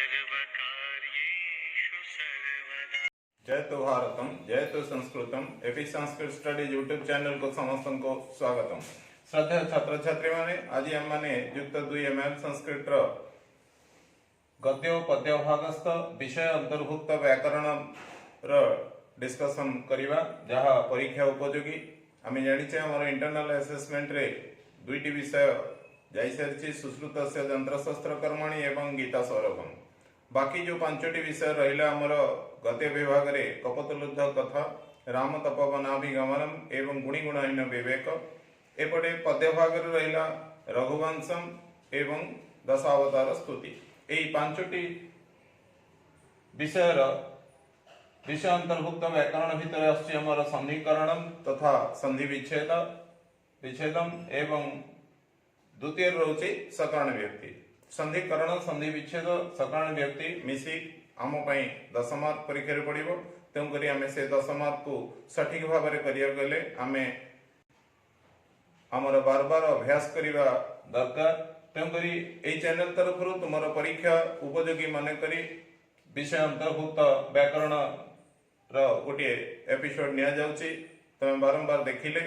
सर्वकार्येषु सर्वदा। जय तो भारतम जय तो संस्कृतम AP Sanskrit Studies YouTube channel को समस्त को स्वागतम। श्रद्धा छात्र छात्री माने आज आम माने युक्त 2 एमएल संस्कृत गद्य पद्य भागस्थ विषय अंतर्भुक्त व्याकरण डिस्कशन करिवा जहा परीक्षा उपयोगी। आम जानिचे हमर इंटरनल असेसमेंट रे दुईटी विषय जाई सारिछि सुश्रुतस्य यंत्रशस्त्र कर्मणि एवं गीता सौरभम। बाकी जो 5टी विषय रहिला हमर गद्य विभाग रे कपतलुद्ध कथा राम तपोवनाभिगमनम एवं गुणिगुणहीन विवेक एपटे पद्य भाग रे रहिला रघुवंशम एवं दशावतार स्तुति। एई 5टी विषय विषय अंतर्भुक्त व्याकरण भितर आछि हमर संधिकरणम तथा संधि विच्छेद विच्छेदम एवं द्वितीय रोचे सकरण व्यक्ति। संधिकरण संधि विच्छेद सकरण व्यक्ति मिसी आम 10 मार्क परीक्षा पड़ो। तेणुक आम से 10 मार्क को सठिक भाव में गले आम आमर बार बार अभ्यास करने दरकार। तेणुक यही चैनल तरफ तुम परीक्षा उपयोगी मन करी विषय अंतर्भुक्त व्याकरण गोटे एपिसोड नि तुम बारंबार देखिले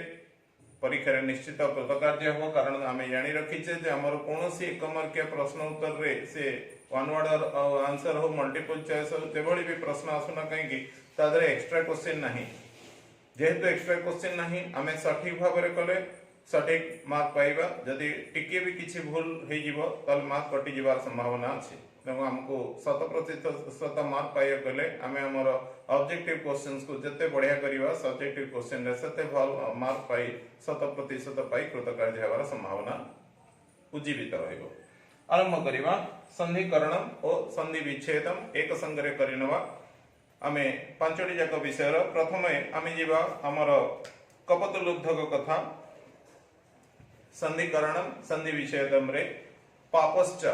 परीक्षा निश्चित कृतकार्य हो। कारण आम जानी रखीचे आमर कौन एक मार्किया प्रश्न उत्तर रे से वन वर्ड आंसर हो मल्टीपल चॉइस हो तेभली भी प्रश्न आसुना कहीं एक्स्ट्रा क्वेश्चन नहीं। जेहेतु एक्स्ट्रा क्वेश्चन नहीं आम सठिक भाव में कले सठिक मार्क पाइबा। जदि टिके भी किसी भूल हो मार्क कटि जावार संभावना अच्छी। तेणु आमको 100% मार्क पाइबा गले आम आमर ऑब्जेक्टिव क्वेश्चंस को जिते बढ़िया करवा सब्जेक्टिव क्वेश्चन रे सेते भल मार्क पाई 100% पाई कृतकार्य होवार संभावना उज्जीवित रहिबो। आरंभ करिवा संधिकरण और संधि विच्छेदम एक संगरे करिनवा। आमे 5टी जाक विषय प्रथमे आमे जीवा हमर कपतलुद्धक कथा संधिकरणम संधि विच्छेदम रे पापश्च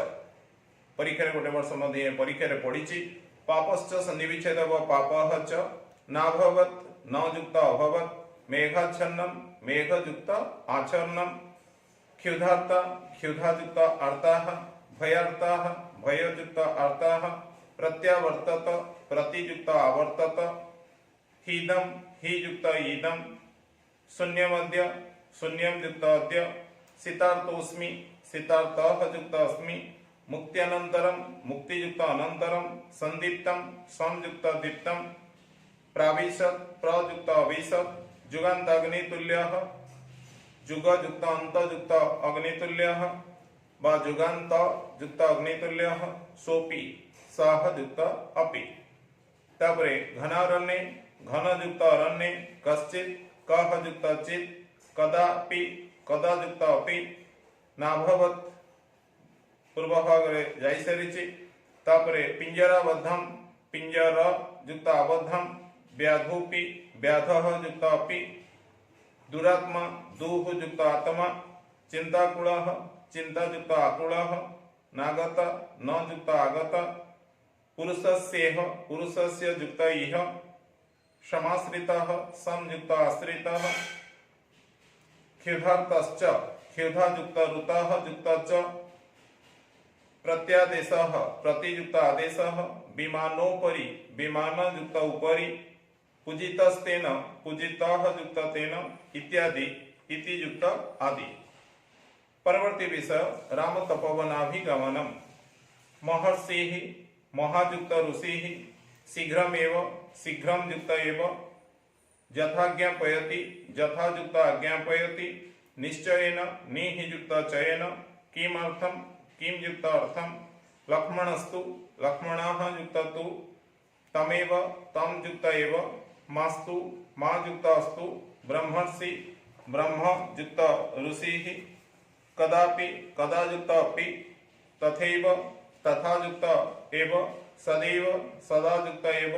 परीक्षा गोटे वर्ष मध्य परीक्षा पढ़ी पापश्च संधि विच्छेद व पापः च नाभवत न युक्त अभवत मेघाच्छन्नम मेघयुक्त आचरणम क्षुधार्ता क्षुधायुक्त आर्ताः भयार्ताः भययुक्त आर्ताः प्रत्यावर्तत प्रतियुक्त आवर्तत हीदम ही युक्त ईदम शून्यमद्य शून्यम युक्त अद्य सितार्तोस्मि सितार्तः युक्त अस्मि मुक्त्यनंतरम मुक्तियुक्त अनंतरम संदीप्तम संयुक्त दीप्तम प्राविशत प्रयुक्त अविशत जुगान्त अग्नितुल्यः जुगयुक्त अंतयुक्त अग्नितुल्यः वा जुगान्त युक्त अग्नितुल्यः सोपि सह युक्त अपि। तापरे घनारण्ये घनयुक्त अरण्ये कश्चित् कः युक्त चित् कदापि कदायुक्त अपि नाभवत् पूर्व भाग जाई सारी। तापरे पिंजराबद्धम पिंजर युक्त आबद्धम व्याधुपि व्याधः युक्त अपि दुरात्मा दुः युक्त आत्मा चिंताकुलः चिंतायुक्त आकुलः नागत न युक्त आगत पुरुषस्येह पुरुषस्य युक्त इह समाश्रितः संयुक्त आश्रितः क्षुधार्तश्च क्षुधायुक्त ऋतः युक्त च प्रत्यादेशः प्रतियुक्त आदेशः विमानोपरि विमानयुक्त उपरि पूजितस्तेन पूजितः युक्त तेन इत्यादि इति युक्त आदि। परवर्ती विषय राम तपोवनाभिगमनम महर्षिः महायुक्त ऋषिः शीघ्रमेव शीघ्रं युक्त एव यथाज्ञापयति यथायुक्त आज्ञापयति निश्चयेन नियुक्त चयेन किमर्थम किम युक्त अर्थम लक्ष्मणस्तु लक्ष्मणः युक्त तु तमेव तम युक्त एव मास्तु मा युक्त अस्तु ब्रह्मर्षि ब्रह्म युक्त ऋषिः कदापि कदा युक्त अपि तथैव तथा युक्त एव सदैव सदा युक्त एव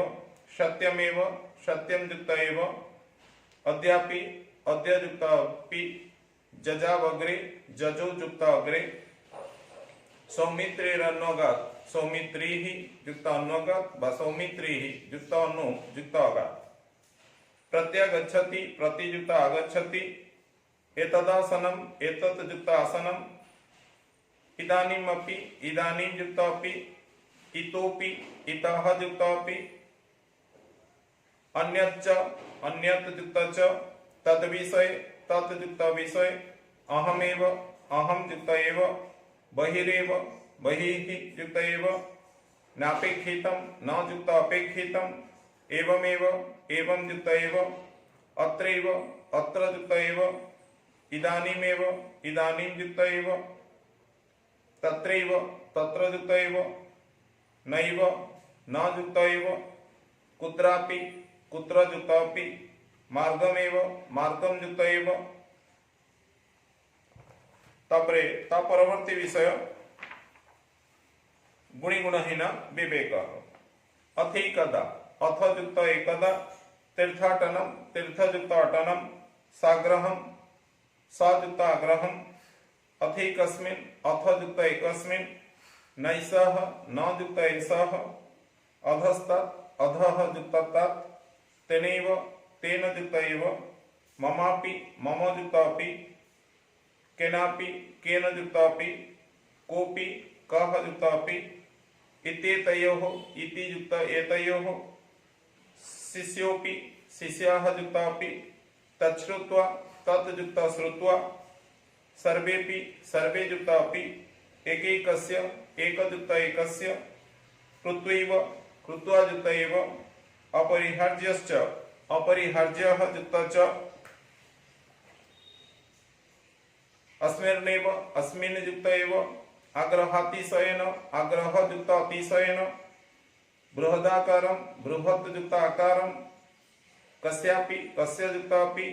सत्यमेव सत्यं युक्त एव अद्यापि अद्य युक्त अपि जजावग्रे जजो युक्त अग्रे सौमित्रेरन्नगात् सौमित्रीः युक्त अन्नगात् वा सौमित्रीः युक्त अन्नो युक्त अगात् प्रत्यागच्छति प्रतियुक्त आगच्छति एतदासनम एतत् युक्त आसनम इदानीमपि इदानीं युक्त अपि इतोपि इतः युक्तोपि अन्यच्च अन्यत् युक्त च तद्विषये तत् युक्त विषये अहमेव अहं युक्त एव बहिरेव बहिः युक्त एव नापेक्षितं न युक्त अपेक्षितं एवमेव एवं युक्त एव अत्रैव अत्र युक्त एव इदानीमेव इदानीं युक्त एव तत्रैव तत्र युक्त एव नैव न युक्त एव कुत्रापि कुत्र युक्तापि मार्गमेव मार्गं युक्त एव तापरे ता परवर्ती विषय गुणिगुणहीन विवेक अथैकदा अथ युक्त एकदा तीर्थाटनम तीर्थयुक्त अटनम साग्रहम सयुक्त आग्रहम अथैकस्मिन् अथ युक्त एकस्मिन् नैषः न युक्त एषः अधस्तात् अधः युक्त तत् तेनैव तेन युक्त एव ममापि मम युक्त अपि केनापि केन युक्त अपि कोऽपि कः युक्त अपि इत्येतयोः इति युक्त एतयोः शिष्योऽपि शिष्याः युक्त अपि तच्छ्रुत्वा तत् युक्त श्रुत्वा सर्वेपि सर्वे युक्त अपि एकैकस्य एकयुक्त एकस्य कृत्वैव कृत्वा युक्त एव अपरिहार्यश्च अपरिहार्यः युक्त च अस्मिन्नेव अस्मिन् युक्त एव आग्रहातिशयेन आग्रह युक्त अतिशयेन बृहदाकारं बृहत् युक्त आकारं कस्यापि कस्य युक्तापि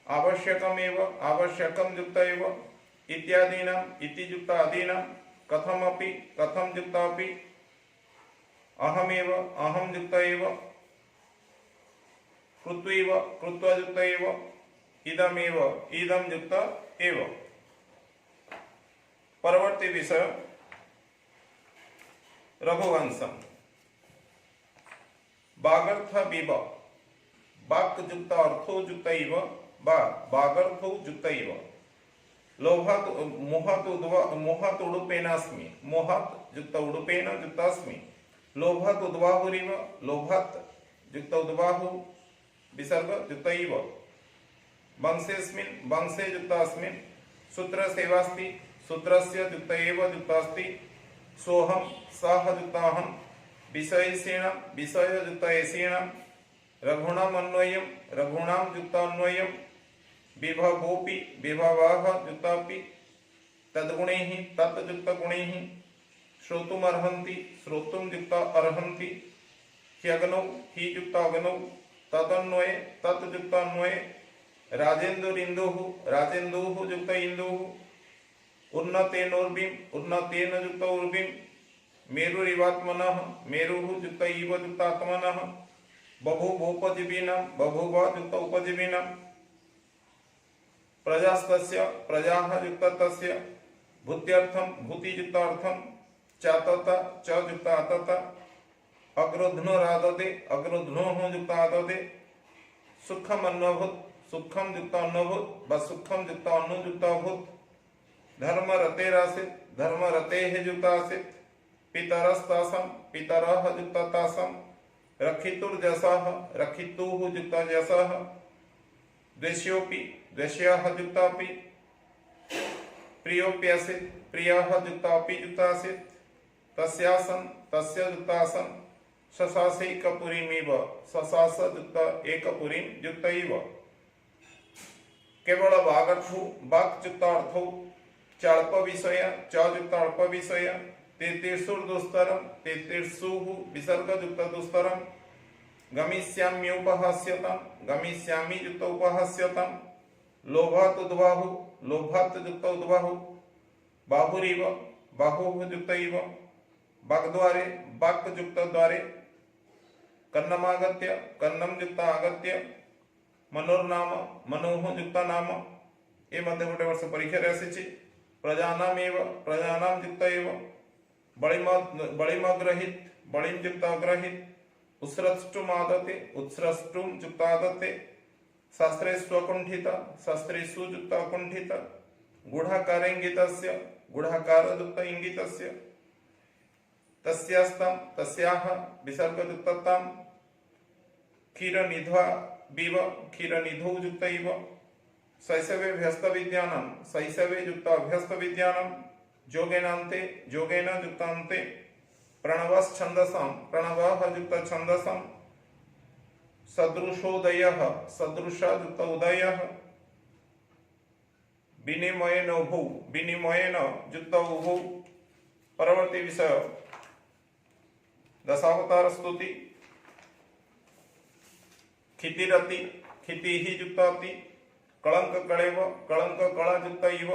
आवश्यकमेव आवश्यकं युक्त एव इत्यादीनाम् इति युक्त आदीनां कथमपि कथं युक्तापि अहमेव अहं युक्त एव कृत्वैव कृत्वा युक्त एव इदमेव इदं युक्त एव परवर्ती विषय रघुवंशम बागर्थ विव वाक् युक्त अर्थो युक्त इव बागर्थो युक्त इव लोभात् मोहात् उडुपेनास्मि मोहात् युक्त उडुपेन युक्तास्मि लोभात् उद्बाहुरिव लोभात् युक्त उद्बाहु विसर्ग युक्त इव वंशेऽस्मिन् वंशे युक्तास्मिन् सूत्रसेवास्ति सूत्रस्य युक्त एव युक्तास्ति सोऽहं सः युक्ताहं विषयेण विषययुक्तेन रघूणाम् अन्वयं रघूणां युक्तान्वयं विभवोऽपि विभवः युक्तापि तद्गुणैः तत् युक्तगुणैः श्रोतुमर्हन्ति श्रोतुं युक्त अर्हन्ति ह्यग्नौ हि युक्त अग्नौ तदन्वये तत् युक्तान्वये राजेन्दुरिन्दुः राजेन्दुः युक्त इन्दुः उन्नतेनोर्विम् उन्नतेन युक्त उर्विम् मेरुरिवात्मनः मेरुः युक्त इव युक्तात्मनः बभूवोपजीविनां बभूव युक्त उपजीविनां प्रजास्तस्य प्रजाः युक्तस्य भूत्यर्थं भूतियुक्तार्थं चातत च युक्त आतत अग्रोध्नो रादते अग्रोध्नोः युक्त आदते सुखम अन्वभूत सुखम युक्त अन्वभूत व सुखम युक्त अनुयुक्त अभूत धर्म रतेरासित धर्म रतेः युक्त आसित पितरस्तासं पितरः युक्ततासं रक्षितुर्जसः रक्षितुः युक्त जसः द्वेष्योऽपि द्वेष्यः युक्तापि प्रियोऽप्यसित प्रियः युक्तापि युक्तासित तस्यासन् तस्य युक्तासन् ससासैकपुरीमिव ससास युक्त एकपुरीं युक्त इव केवल वागर्थौ वाक् युक्त अर्थौ चाल्प विषय च युक्त अल्प विषय तेतीर्षुर्दुस्तरं तेतीर्षुः विसर्ग युक्त दुस्तरं गमिष्याम्युपहास्यतं गमिष्यामि युक्त उपहास्यतं लोभात् उद्बाहु लोभात् युक्त उद्बाहु बाहुरिव बाहुः युक्त इव वाग्द्वारे वाक् युक्त द्वारे कन्नमागत्य कन्नं युक्त आगत्य मनोर्नाम मनोः युक्त नाम ए मध्य गोटे वर्ष परीक्षा आसी प्रजानामेव प्रजानां युक्त एव बलिमग्रहित बलिं युक्त अग्रहित उत्स्रष्टुम आदते उत्स्रष्टुम युक्त आदते शास्त्रे स्वकुंठित शास्त्रेषु युक्त अकुंठित गूढ़ाकारेंगितस्य गूढ़ाकार युक्त इंगितस्य तस्यास्तं तस्याः विसर्गयुक्ततां क्षीरनिध्वा विव क्षीरनिधौ युक्त इव शैशवे व्यस्तविद्यानं शैशवे युक्त अभ्यस्तविद्यानं जोगेनान्ते जोगेन युक्तान्ते प्रणवश्छन्दसं प्रणवः युक्त छन्दसं सदृशोदयः सदृशा युक्त उदयः विनिमयेन उभौ विनिमयेन युक्त उभौ परवर्ती विषय दशावतार स्तुति क्षितिरति क्षितिः युक्ताति कलंक कलेव कलंक कला युक्त इव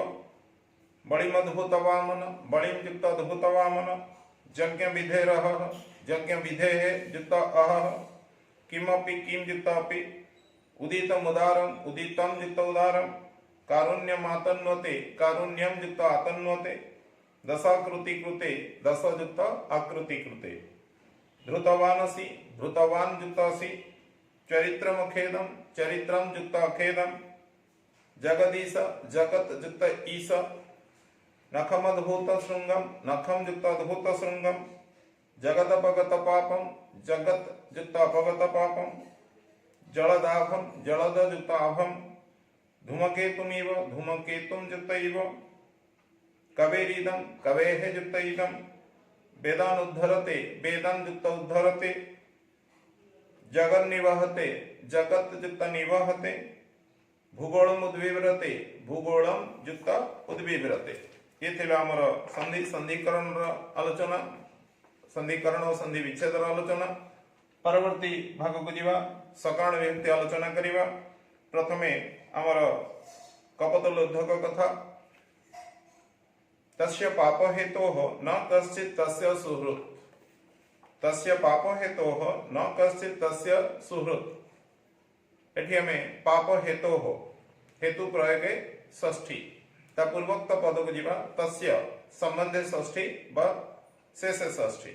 बलिमद्भुत वामन बलिम युक्त अद्भुत वामन यज्ञ विधेरः यज्ञ विधेः युक्त अहः किमपि किम युक्त अपि उदितम उदारम उदितम युक्त उदारम कारुण्यम आतन्वते कारुण्यम युक्त आतन्वते दशाकृति कृते दश युक्त आकृति कृते धृतवानसि धृतवान युक्त असि चरित्रम अखेदम चरित्रम युक्त अखेदम जगदीश जगत युक्त ईश नखमद्भुत श्रृंगम नखम युक्त अद्भुत श्रृंगम जगत अपगत पापम जगत युक्त अपगत पापम जलदाभम जलद युक्त आभम धूमकेतुमिव धूमकेतुम युक्त इव कवेरिदम कवेः युक्त इदम वेदान उद्धरते वेदान युक्त उद्धरते जगन निवहते जगत युक्त निवहते भूगोलम उद्विव्रते भूगोलम युक्त उद्विव्रते। ये थिला हमर संधि संधिकरण आलोचना संधिकरण और संधि विच्छेद आलोचना। परवर्ती भाग को जीवा सकाण विभक्ति आलोचना करिवा। प्रथमे हमर कपतलोद्धक कथा तस्य पाप हेतोः न कश्चित् तस्य सुहृत् तस्य पाप हेतोः न कश्चित् तस्य सुहृत्। एठी हमें पाप हेतोः हेतु प्रयोगे षष्ठी ता पूर्वोक्त पद को जीवा तस्य संबंधे षष्ठी व शेषे षष्ठी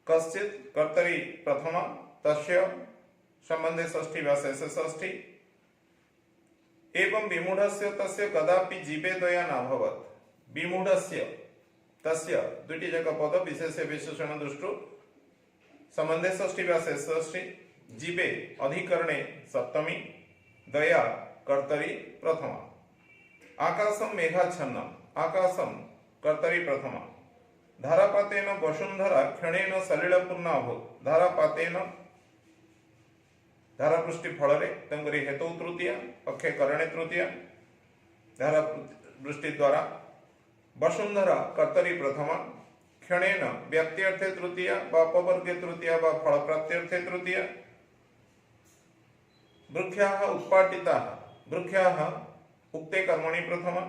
कश्चित् कर्तरी प्रथमा तस्य संबंधे षष्ठी व शेषे षष्ठी एवं विमूढस्य तस्य कदापि जीवे दया नाभवत् विमूढस्य तस्य दुटी जगह पद विशेष विशेषण दृष्टि संबंधे षष्ठी व शेषे षष्ठी जीवे अधिकरणे सप्तमी दया कर्तरी प्रथमा आकाशम मेघाच्छन्नम आकाशम कर्तरी प्रथमा धारापातेन वसुंधरा क्षणेन सलिलपूर्णा अभूत धारापातेन धारापृष्टि फलरे तेणुकरी हेतु तृतीया अक्षय करणे तृतीया धारावृष्टि द्वारा वसुंधरा कर्तरी प्रथमा क्षणेन व्यक्त्यर्थे तृतीया व अपवर्गे तृतीया व फल प्राप्त्यर्थे तृतीया वृक्षाः उत्पाटिताः वृक्षाः उक्ते कर्मणि प्रथमा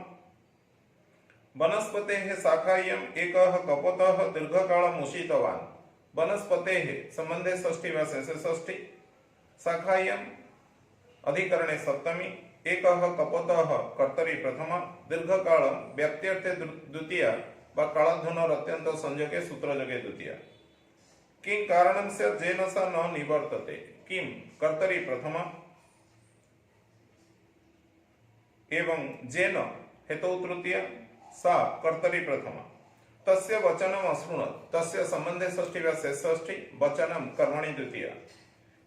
वनस्पतेः शाखायाम् एकः कपोतः दीर्घकालम् उषितवान् वनस्पतेः संबंधे षष्ठी व शेषे षष्ठी शाखायाम् अधिकरणे सप्तमी एकः कपोतः कर्तरी प्रथमा दीर्घकालम् व्यक्त्यर्थे द्वितीया व कालध्वनोर अत्यंत संयोगे सूत्रयोगे द्वितीया किं कारणं स्यात् येन स न निवर्तते किं कर्तरी प्रथमा एवं जेन हेतु तृतीया सा कर्तरी प्रथमा तस्य वचनम अशृणुत तस्य संबंधे षष्ठी व शेषे षष्ठी वचनम कर्मणि द्वितीया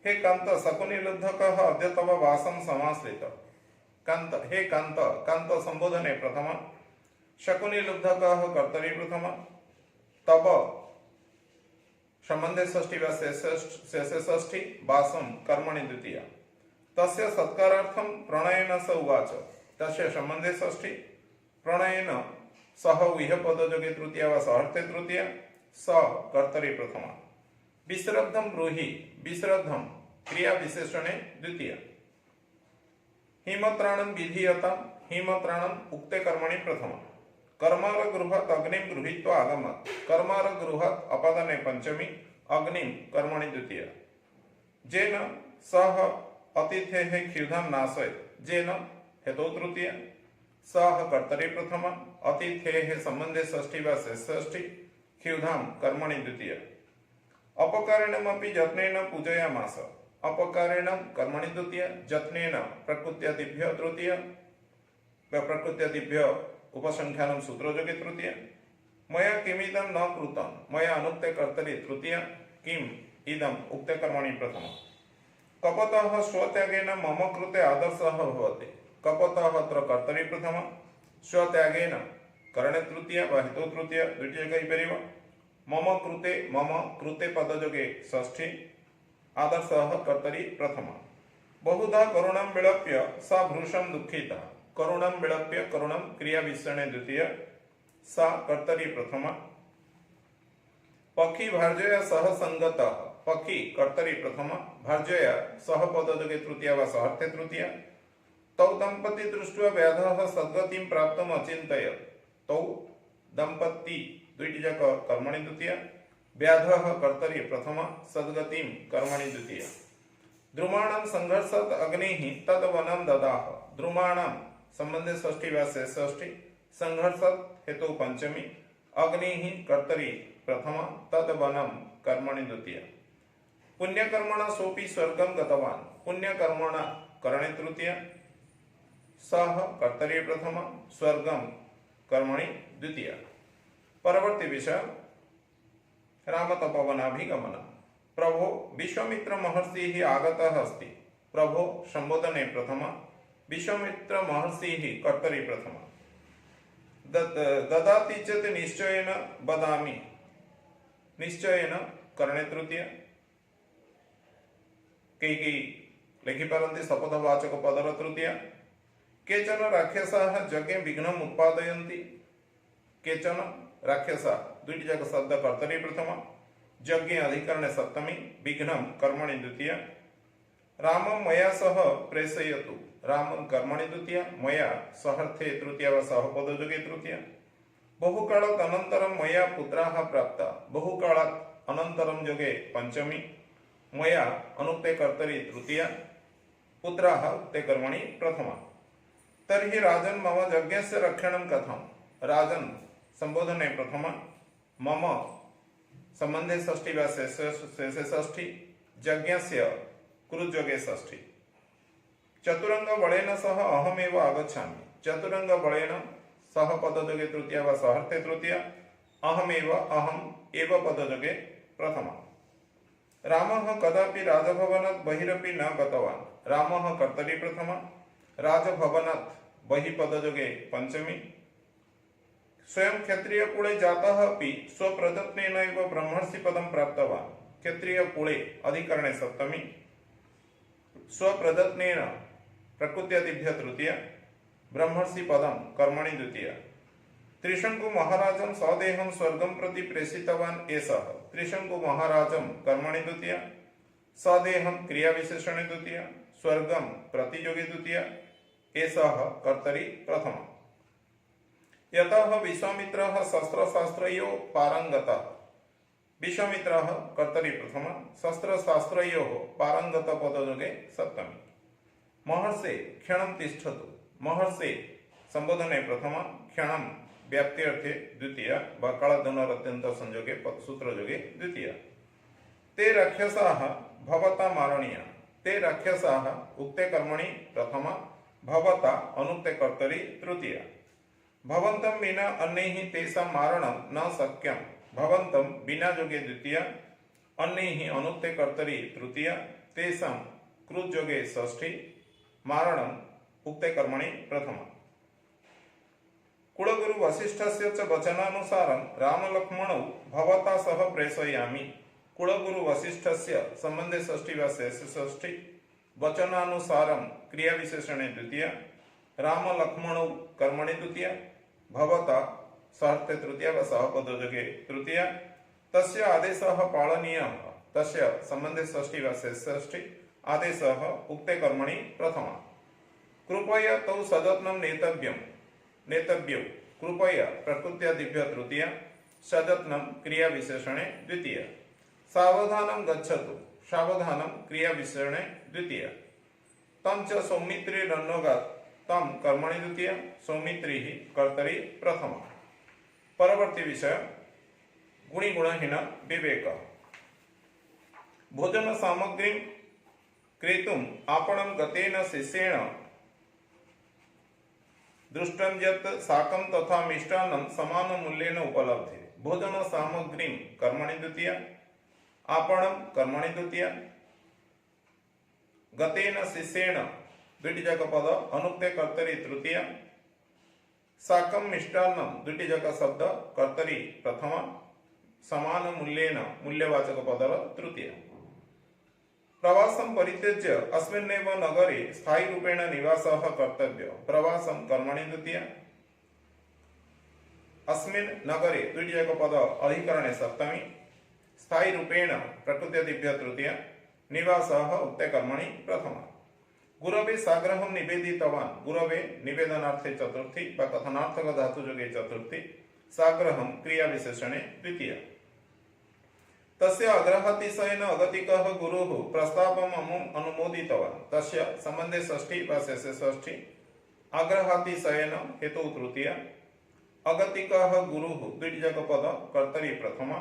हे कांत शकुनिलुब्धकः अद्य तव वासं समाश्रित कांत हे कांत कांत संबोधने प्रथमा शकुनिलुब्धकः कर्तरी प्रथमा तव संबंधे षष्ठी व शेषे षष्ठी वासं कर्मणि द्वितीया तस्य सत्कारार्थं प्रणयेन स उवाच तस्य संबंधे षष्ठी प्रणयेन सह विह पदयोगे तृतीया व सहर्थे तृतीया स कर्तरी प्रथमा विश्रद्धं ब्रूहि विश्रद्धं क्रिया विशेषणे द्वितीया हिमत्राणं विधीयतां हिमत्राणं उक्ते कर्मणि प्रथमा कर्मार गृहात् अग्निं गृहीत्वा आगमत् कर्मार गृहात् अपादने पंचमी अग्निं कर्मणि द्वितीया जेन सह अतिथेः क्षुधां नाशयत् जेन हेतु तृतीया सह कर्तरी प्रथमा अतिथेः संबंधे षष्ठी व शेषे षष्ठी क्षुधां कर्मणि द्वितीया अपकारेणमपि यत्नेन पूजयामास अपकारेण कर्मणि द्वितीया यत्नेन प्रकृत्यादिभ्यो तृतीया व प्रकृत्यादिभ्यो उपसंख्यानं सूत्रयोगे तृतीया मया किमिदं न कृतं मया अनुक्ते कर्तरि तृतीया किम इदम् उक्ते कर्मणि प्रथम कपतः स्वत्यागेन मम कृते आदर्शः भवति कपतः अत्र कर्तरि प्रथम स्वत्यागेन करणे तृतीया वा हेतु तृतीया दुईटी जगह कहीपर मम कृते पदयोगे षष्ठी आदर्शः कर्तरि प्रथम बहुधा करुणं विलप्य सा भृशं दुःखिता करुणं विलप्य करुणं क्रिया विशेषणे द्वितीय सा कर्तरि प्रथम पक्षी भार्जया सह संगत पक्षी कर्तरि प्रथम भार्जया सह पदयोगे तृतीया वा सहर्थे तृतीया तौ दंपति दृष्ट्वा व्याधः सद्गतिं प्राप्तम् अचिन्तयत् तौ दंपति दुईटी जाक कर्मणि द्वितीया व्याधः कर्तरि प्रथम सद्गतिं कर्मणि द्वितीया द्रुमाणां संघर्षात् अग्निः तद् वनं ददाह द्रुमाणां संबंधे षष्ठी वा षष्ठी संघर्षात् हेतु पंचमी अग्निः कर्तरि प्रथम तद् वनं कर्मणि द्वितीया पुण्यकर्मणा सोपि स्वर्गं गतवान् पुण्यकर्मणा करणे तृतीया सह कर्तरि प्रथम स्वर्गं कर्मणि द्वितीया परवर्ती विषय रामतपोवनाभिगमनम् प्रभो विश्वामित्र महर्षि आगतः अस्ति प्रभो संबोधने प्रथम विश्वामित्र महर्षि कर्तरि प्रथम ददाति चेत् निश्चयेन वदामि निश्चयेन करणे तृतीय कई लिखिपारन्ति शपथवाचक पदर तृतीय केचन राक्षसाः यज्ञे विघ्नम् उत्पादयन्ति केचन राक्षसा दुईटी जाक शब्द कर्तरि प्रथम यज्ञ अधिकरणे सप्तमी विघ्नं कर्मणि द्वितीय रामं मया सह प्रेषयतु रामं कर्मणि द्वितीय मया सहर्थे तृतीया वा सह पदयोगे तृतीय बहुकालात् अनन्तरं मया पुत्राः प्राप्ता बहुकालात् अनन्तरं योगे पंचमी मया अनुक्ते कर्तरि तृतीया पुत्राः उक्ते कर्मणि प्रथमा तर्हि राजन् मम यज्ञस्य रक्षणं कथं राजन् संबोधने प्रथम मम संबंधे षष्ठी वा शेषे षष्ठी यज्ञस्य कृतयोगे षष्ठी चतुरंग बलेन सह अहमेव आगच्छामि चतुरंग बलेन सह पदयोगे तृतीया वा सहर्थे तृतीया अहम एव पदयोगे प्रथम रामः कदापि राजभवनात् बहिरपि न गतवान् रामः कर्तरि प्रथम राजभवनात् बहिः पदयोगे पंचमी स्वयं क्षत्रिय कुले जातः अपि स्वप्रयत्नेन एव ब्रह्मर्षि पदं प्राप्तवान् क्षत्रिय कुले अधिकरणे सप्तमी स्वप्रयत्नेन प्रकृत्यादिभ्य तृतीया ब्रह्मर्षि पदं कर्मणि द्वितीया त्रिशंकु महाराजं सदेहं स्वर्गं प्रति प्रेषितवान् एषः त्रिशंकु महाराजं कर्मणि द्वितीया सदेहं क्रिया विशेषणे द्वितीया स्वर्गं प्रतियोगे द्वितीया एषः कर्तरि प्रथम यतः विश्वामित्रः शस्त्रशास्त्रयोः पारंगतः विश्वामित्रः कर्तरि प्रथम शस्त्रशास्त्रयोः पारंगत पदयोगे सप्तमी महर्षे क्षणं तिष्ठतु महर्षे संबोधने प्रथम क्षणं व्याप्त्यर्थे द्वितीय बकालधनरत्यंत संयोगे सूत्रयोगे द्वितीय ते राक्षसाः भवता मारणीया ते राक्षसाः उक्ते कर्मणि प्रथम भवता अनुक्ते कर्तरि तृतीया भवन्तं विना अन्यैः तेषां मारणं न शक्यं भवन्तं विना योगे द्वितीय अन्यैः अनुक्ते कर्तरि तृतीय तेषां कृतयोगे षष्ठी मारणम् उक्ते कर्मणि प्रथम कुलगुरु वसिष्ठस्य च वचनानुसारं रामलक्ष्मणौ भवता सह प्रेषयामि कुलगुरु वसिष्ठस्य संबंधे षष्ठी वा शेषे षष्ठी वचनानुसारं क्रिया विशेषणे द्वितीय रामलक्ष्मणौ कर्मणि द्वितीय भवता सहर्थे तृतीया वा सह पदयोगे तृतीया तस्य आदेशः पालनीयः तस्य संबंधे षष्ठी वा षष्ठी आदेशः उक्ते कर्मणि प्रथम कृपया तौ सजत्नं नेतव्यौ कृपया प्रकृत्यादिभ्य तृतीया सजत्नं क्रिया विशेषणे द्वितीय सावधानं गच्छतु सावधानं क्रिया विशेषणे द्वितीय तं च सौमित्रिरन्नगात् तम कर्मणि द्वितीय सौमित्री कर्तरि प्रथम परवर्ती विषय गुणी गुणहीन विवेक भोजन सामग्री क्रेतुम आपणं गतेन शिष्येण दृष्टं यत् शाकं तथा मिष्टान्नं समानमूल्येन उपलभ्यते। भोजन सामग्रीं कर्मणि द्वितीया, आपणं कर्मणि द्वितीया, गतेन शिष्येण द्वितीयकपद अनुक्ते कर्तरि तृतीया, शाकं मिष्टान्नं द्वितीयकशब्द कर्तरि प्रथमा, समानमूल्येन मूल्यवाचक पदर तृतीया। प्रवासं परित्यज्य अस्मिन्नेव नगरे स्थायी रूपेण निवासः कर्तव्य। प्रवासं कर्मणि द्वितीया, अस्मिन् नगरे द्वितीयकपद अधिकरणे सप्तमी, स्थायी रूपेण प्रकृत्यादिभ्यः तृतीया, निवासः उक्ते कर्मणि प्रथमा। गुरवे साग्रहं निवेदितवान्, गुरवे निवेदनार्थे चतुर्थी वा कथनार्थक धातुयोगे चतुर्थी, साग्रहं क्रियाविशेषणे द्वितीया। तस्य अग्रहातिशयेन अगतिकः गुरुः प्रस्तावम् अनुमोदितवान्, तस्य सम्बन्धे षष्ठी वा शेषे षष्ठी, आग्रहातिशयेन हेतु तृतीया, अगतिकः गुरुः द्वितीयकपद कर्तरि प्रथमा,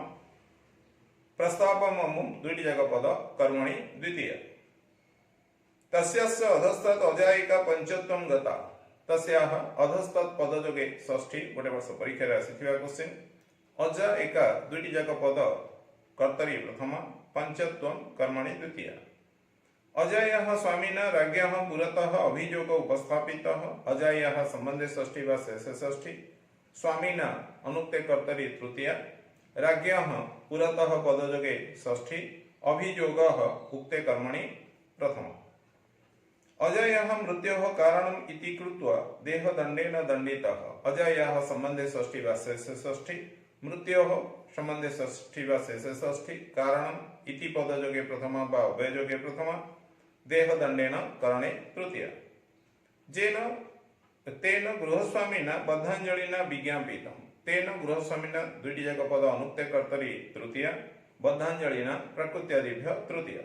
प्रस्तावम् द्वितीयकपद कर्मणि द्वितीया। तस्यास्य अधस्तत् अजायिका पंचत्वं गता, तस्याः अधस्तत् पदयोगे षष्ठी, गोटे वर्ष परीक्षा आसीथिबा क्वेश्चन। अजा एका द्वितीयकपद कर्तरि प्रथमा, पंचत्वं कर्मणि द्वितीया। अजायाः स्वामिना राज्ञाः पुरतः अभियोग उपस्थापितः, अजायाः सम्बन्धे षष्ठी वा शेषे षष्ठी, स्वामिना अनुक्ते कर्तरि तृतीया, राज्ञाः पुरतः पदयोगे षष्ठी, अभियोगः उक्ते कर्मणि प्रथमा। अजायाः मृत्योः कारणम् इति कृत्वा देहदण्डेन दण्डितः, अजायाः सम्बन्धे षष्ठी वा शेषे षष्ठी, मृत्योः सम्बन्धे षष्ठी वा शेषे षष्ठी, कारणम् इति पदयोगे प्रथमा वा उभययोगे प्रथमा, देहदण्डेन करणे तृतीया। जेन तेन गृहस्वामिना बद्धाञ्जलिना विज्ञापितं, तेन गृहस्वामिना द्वितीयकपद अनुक्ते कर्तरि तृतीया, बद्धाञ्जलिना प्रकृत्यादिभ्यः तृतीया।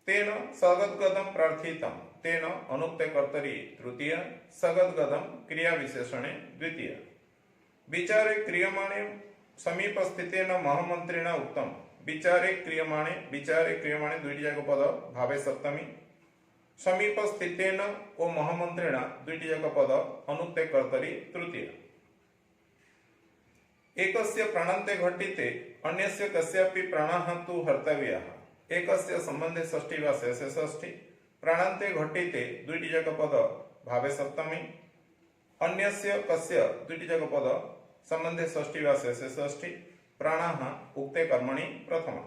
तेन सगद्गदं प्रार्थितं, तेन अनुक्ते कर्तरि तृतीया, सगद्गदं क्रियाविशेषणे द्वितीया। विचारे क्रियमाणे समीपस्थितेन महामन्त्रिणा उक्तं, विचारे क्रियमाणे द्वितीयकपद भावे सप्तमी, समीपस्थितेन ओ महामन्त्रिणा द्वितीयकपद अनुक्ते कर्तरि तृतीया। एकस्य प्राणान्ते घटिते अन्यस्य कस्यापि प्राणः तु हर्तव्यः, एकस्य सम्बन्धे षष्ठी वा शेषे षष्ठी, प्राणान्ते घटिते द्वितीयकपद भावे सप्तमी, अन्यस्य कस्य द्वितीयकपद सम्बन्धे षष्ठी वा शेषे षष्ठी, प्राणः उक्ते कर्मणि प्रथमा।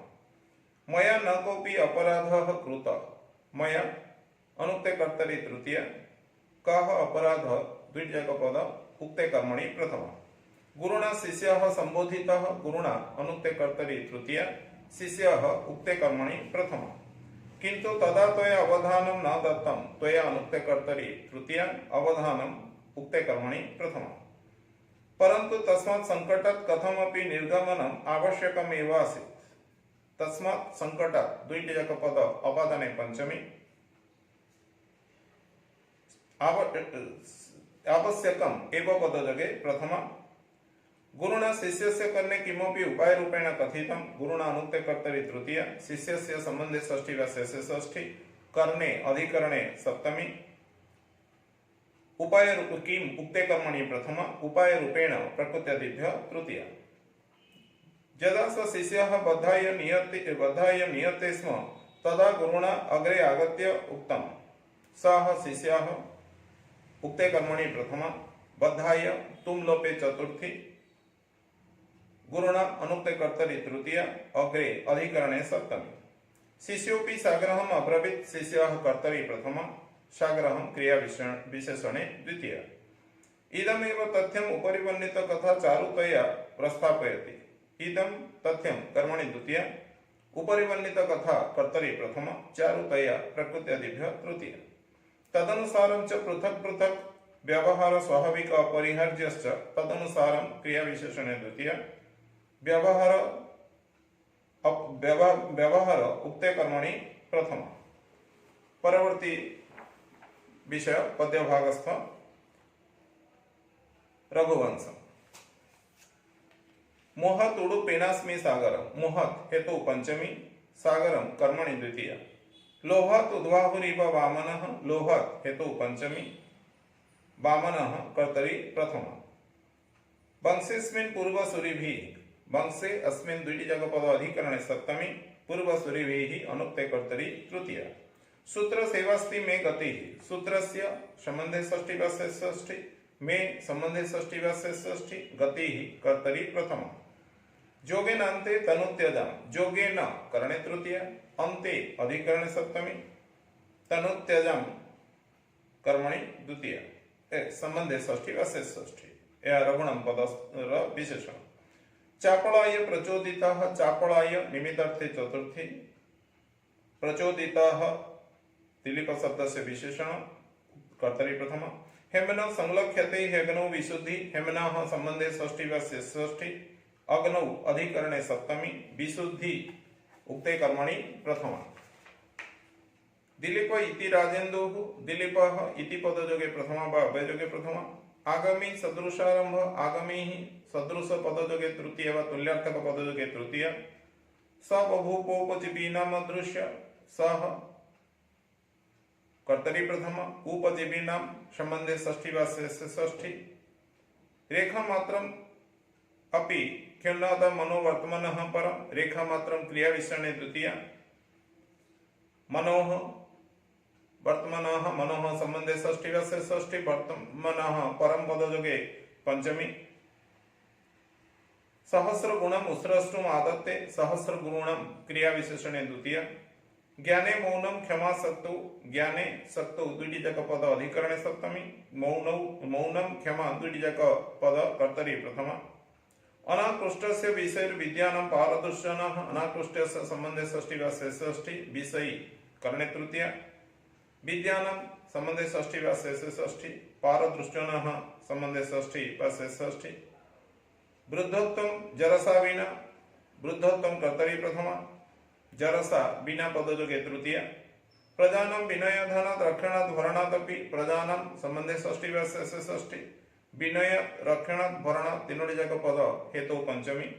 मया न कोऽपि अपराधः कृतः, मया अनुक्ते कर्तरि तृतीया, कः अपराधः द्वितीयकपद उक्ते कर्मणि प्रथमा। गुरुणा शिष्यः संबोधितः, गुरुणा अनुक्ते कर्तरि तृतीया, शिष्यः उक्ते कर्मणि प्रथमा। किन्तु तदा त्वया अवधानं न दत्तं, त्वया अनुक्ते कर्तरि तृतीया, अवधानम् उक्ते कर्मणि प्रथमा। परन्तु तस्मात् संकटात् कथमपि निर्गमनम् आवश्यकमेव आसीत्, तस्मात् संकटात् द्वितीयकपद अपादाने पंचमी, आवश्यकम् एव पदयोगे प्रथमा। गुरुणा शिष्यस्य कर्णे किमपि उपाय रूपेण कथितं, गुरुणा अनुक्ते कर्तरि तृतीया, शिष्यस्य सम्बन्धे षष्ठी वा शेषे षष्ठी, कर्णे अधिकरणे सप्तमी, उपाय किम उक्ते कर्मणि प्रथमा, उपाय रूपेण प्रकृत्यादिभ्यः तृतीया। यदा स शिष्यः बद्धाय नियते स्म, तदा गुरुणा अग्रे आगत्य उक्तं, सः शिष्यः उक्ते कर्मणि प्रथमा, बद्धाय तुम लोपे चतुर्थी, गुरुणा अनुक्ते कर्तरि तृतीया, अग्रे अधिकरणे सप्तमी। शिष्योऽपि साग्रहम् अब्रवीत्, शिष्यः कर्तरि प्रथमा, साग्रहं क्रिया विशेषणे द्वितीया। इदमेव तथ्यम् उपरिवर्णित कथा चारुतया प्रस्थापयति, इदं तथ्यं कर्मणि द्वितीया, उपरिवर्णित कथा कर्तरि प्रथमा, चारुतया प्रकृत्यादिभ्यः तृतीया। तदनुसारं च पृथक् पृथक् व्यवहार स्वाभाविक अपरिहार्यश्च तदनुसारं क्रिया विशेषणे द्वितीया, व्यवहार उक्ते कर्मणि प्रथमा। परवर्ती विषय पद्यभागस्थ रघुवंश। मोहत् उडुपेनास्मि सागरं, मोहत् हेतु पंचमी, सागरं कर्मणि द्वितीया। लोहात् उद्बाहुरिव वामनः, लोहात् हेतु पंचमी, वामनः कर्तरी प्रथम वंशेस्मिन् पूर्वसुरीभिः वंशे अस्मिन् द्वितीय पद अधिकरणे सप्तमी पूर्वसुरीभिः अनुक्ते कर्तरी तृतीय सूत्र सेवास्ति में गति सूत्रस्य संबंधे षष्ठी वा शेष षष्ठी में संबंधे षष्ठी वा शेष षष्ठी गति कर्तरी प्रथम जोगेनान्ते तनुत्यजम जोगेन करणे तृतीय अन्ते अधिकरणे सप्तमी तनुत्यजम कर्मणि द्वितीय संबंधे षष्ठी वा शेष षष्ठी यह रघुणम पदर विशेषण चापलाय प्रचोदितः चापलाय निमित्तार्थे चतुर्थी प्रचोदितः तिलिप शब्द से विशेषण कर्तरी प्रथम हेमन संलक्ष्यते हेगनौ विशुद्धि हेमनः संबंधे षष्ठी वा शेष षष्ठी अग्नौ अधिकरणे सप्तमी विशुद्धि उक्ते कर्मणि प्रथम दिलीप इति राजेन्दुः दिलीपः इति पदयोगे प्रथम वा अव्ययोगे प्रथम आगामी सदृशारंभ आगामी सदृश पदयोगे तृतीय वा तुल्यार्थक पदयोगे तृतीय स बभूपोपजीवी नाम दृश्य सह कर्तरी प्रथम उपजीवी नाम संबंधे षष्ठी वा शेष षष्ठी रेखा मात्रम अपि क्षुण्णत मनोवर्तमनः परम रेखा मात्रम क्रिया विषयणे द्वितीय मनोः वर्तमानः मनोः संबंधे षष्ठी वा शेष षष्ठी वर्तमानः परम पदयोगे पंचमी सहस्र गुणम उत्सृष्टुम आदत्ते सहस्र गुणम क्रिया विशेषणे द्वितीय ज्ञाने मौनम क्षमा सक्तौ ज्ञाने सक्तौ द्वितीयक पद अधिकरणे सप्तमी मौनम क्षमा द्वितीयक पद कर्तरी प्रथम अनाकृष्टस्य विषय विज्ञानम पारदर्शनः अनाकृष्टस्य संबंधे षष्ठी वा शेष षष्ठी विषयी करणे तृतीय विज्ञानम संबंधे षष्ठी वा शेष षष्ठी पारदृष्टनः संबंधे षष्ठी वा शेष षष्ठी वृद्धत्वम जरसा विना वृद्धत्वम कर्तरी प्रथम जरसा बिना पदयोगे तृतीय प्रजानम विनय धनात् रक्षणात् भरणादपि प्रजानम संबंधे षष्ठी वा शेष षष्ठी विनय रक्षणात् भरणात् तीनों जग पद हेतु पंचमी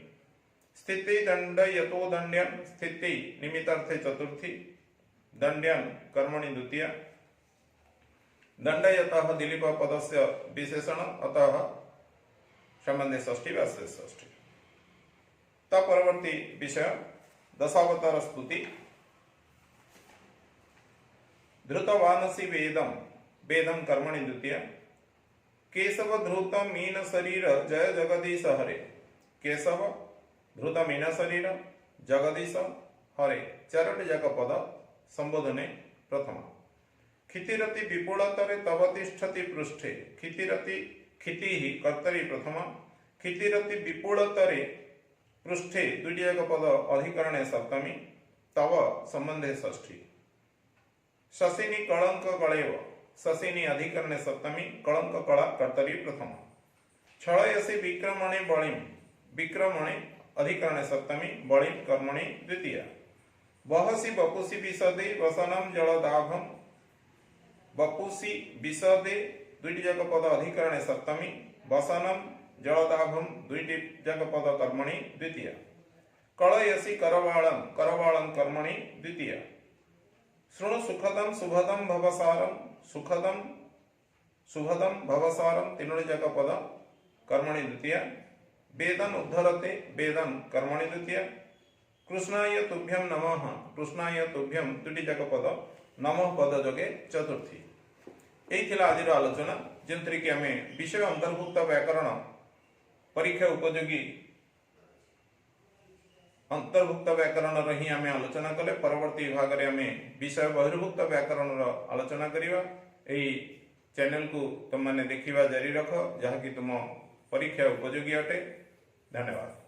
स्थिति दंड यतो दंड्यन स्थिति निमित्तार्थे चतुर्थी दंड्यन कर्मणि द्वितीय दंडयतः दिलीप पदस्य विशेषण अतः संबंधे षष्ठी वा शेष षष्ठी परवर्ती विषय दशावतार स्तुति धृतवानसी वेदम वेदम कर्मणि द्वितीय केशव धृत मीन शरीर जय जगदीश हरे केशव धृत मीन शरीर जगदीश हरे चारोटी जाक पद संबोधने प्रथम क्षितिरति विपुलतरे तव तिष्ठति पृष्ठे क्षितिरति क्षिति कर्तरी प्रथम क्षितिरति विपुलतरे पृष्ठे द्वितीयक पद अधिकरणे सप्तमी तव संबंधे षष्ठी शशिनी कलंक कलेव शशिनी अधिकरणे सप्तमी कलंक कला कर्तरी प्रथम छलयसि विक्रमणे बलिम विक्रमणे अधिकरणे सप्तमी बलिम कर्मणि द्वितीय वहसि वपुषि विशदे वसनम जलदाभम वपुषि विशदे द्वितीयक पद अधिकरणे सप्तमी वसनम जलदाभम द्वितीयक पद कर्मणि द्वितीय कलयसि करवाळं करवाळं कर्मणि द्वितीय शृणु सुखदम शुभदम भवसारम सुखदम शुभदम भवसारम तीनों पद कर्मणि द्वितीय वेदन उद्धरते वेदन कर्मणि द्वितीय कृष्णाय तुभ्यम नमः कृष्णाय तुभ्यम द्वितीयक पद नमः पद जोगे चतुर्थी यही आज आलोचना जेमतरी कि आमे विषय अंतर्भुक्त व्याकरण परीक्षा उपयोगी अंतर्भुक्त व्याकरण ही आमे आलोचना कले परवर्ती भाग रे आमे विषय बहिर्भुक्त व्याकरण आलोचना करिवा एही चैनल को तुम माने देखिवा जारी रख जहा कि तुम परीक्षा उपयोगी अटे धन्यवाद।